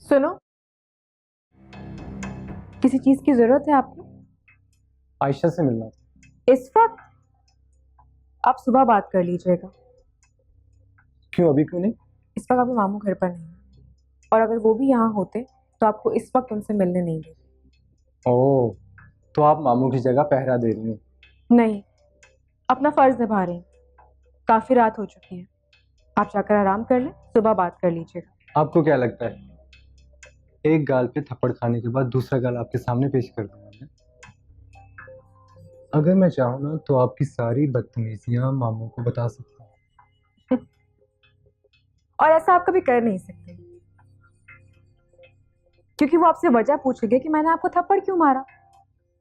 सुनो, किसी चीज की जरूरत है आपको? आयशा से मिलना था। इस वक्त? आप सुबह बात कर लीजिएगा। क्यों, अभी क्यों नहीं? इस वक्त आपके मामू घर पर नहीं है, और अगर वो भी यहाँ होते तो आपको इस वक्त उनसे मिलने नहीं देते। ओह, तो आप मामू की जगह पहरा दे रही हैं? नहीं, अपना फर्ज निभा रहे हैं। काफी रात हो चुकी है, आप जाकर आराम कर लें, सुबह बात कर लीजिएगा। आपको क्या लगता है एक गाल पे थप्पड़ खाने के बाद दूसरा गाल आपके सामने पेश कर दूंगा मैं? अगर मैं चाहूँ ना तो आपकी सारी बदतमीजियां मामू को बता सकता हूँ। और ऐसा आप कभी कर नहीं सकते, क्योंकि वो आपसे वजह पूछेंगे कि मैंने आपको थप्पड़ क्यों मारा,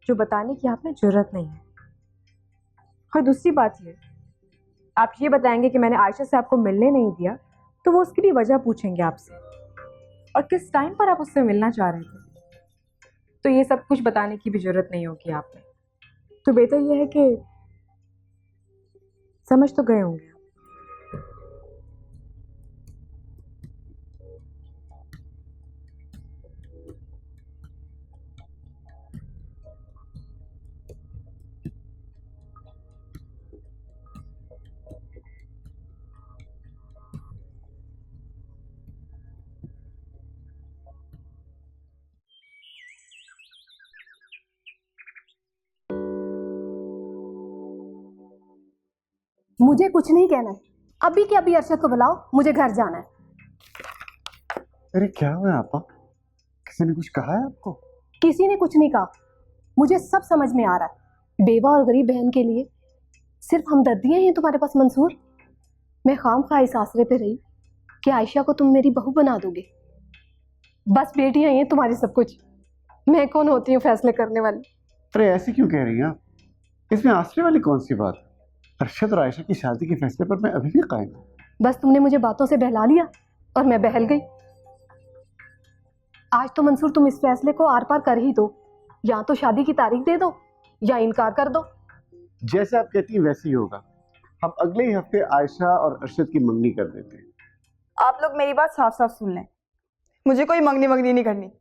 जो बताने की आप में जरूरत नहीं है। और दूसरी बात ये, आप ये बताएंगे कि मैंने आयशा से आपको मिलने नहीं दिया, तो वो उसकी भी वजह पूछेंगे आपसे, और किस टाइम पर आप उससे मिलना चाह रहे थे। तो ये सब कुछ बताने की भी जरूरत नहीं होगी आप में। तो बेहतर ये है कि समझ तो गए होंगे। मुझे कुछ नहीं कहना है, अभी के अभी अरशद को बुलाओ, मुझे घर जाना है। अरे क्या हुआ आपा? किसी ने कुछ कहा है आपको? किसी ने कुछ नहीं कहा, मुझे सब समझ में आ रहा है। बेवा और गरीब बहन के लिए सिर्फ हमदर्दियां हैं तुम्हारे पास मंसूर। मैं खामखा इस आसरे पे रही कि आयशा को तुम मेरी बहू बना दोगे। बस बेटियां हैं तुम्हारी सब कुछ, मैं कौन होती हूँ फैसले करने वाली। अरे ऐसे क्यों कह रही हैं आप? इसमें आसरे वाली कौन सी बात? अरशद और आयशा की शादी के फैसले पर मैं अभी भी कायम हूँ। बस तुमने मुझे बातों से बहला लिया और मैं बहल गई। आज तो मंसूर तुम इस फैसले को आर पार कर ही दो, या तो शादी की तारीख दे दो या इनकार कर दो। जैसे आप कहती हैं वैसे ही होगा। हम अगले ही हफ्ते आयशा और अरशद की मंगनी कर देते हैं। आप लोग मेरी बात साफ साफ सुन लें, मुझे कोई मंगनी मंगनी नहीं करनी।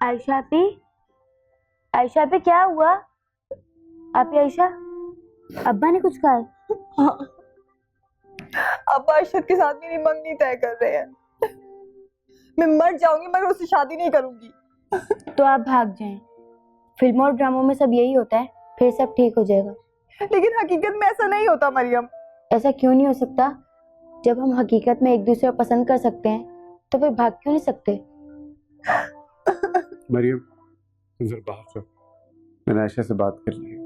आयशा पे, आयशा पे क्या हुआ? आप आयशा, अब्बा ने कुछ कहा है? हाँ, अब अरशद के साथ मेरी मंगनी तय कर रहे हैं। मैं मर जाऊंगी मगर उससे शादी नहीं करूंगी। तो आप भाग जाएं। फिल्मों और ड्रामों में सब यही होता है, फिर सब ठीक हो जाएगा। लेकिन हकीकत में ऐसा नहीं होता मरियम। ऐसा क्यों नहीं हो सकता? जब हम हकीकत में एक दूसरे को पसंद कर सकते हैं तो फिर भाग क्यों नहीं सकते? मरियम, तुम जरा बाहर जाओ, मैंने आयशा से बात कर ली है।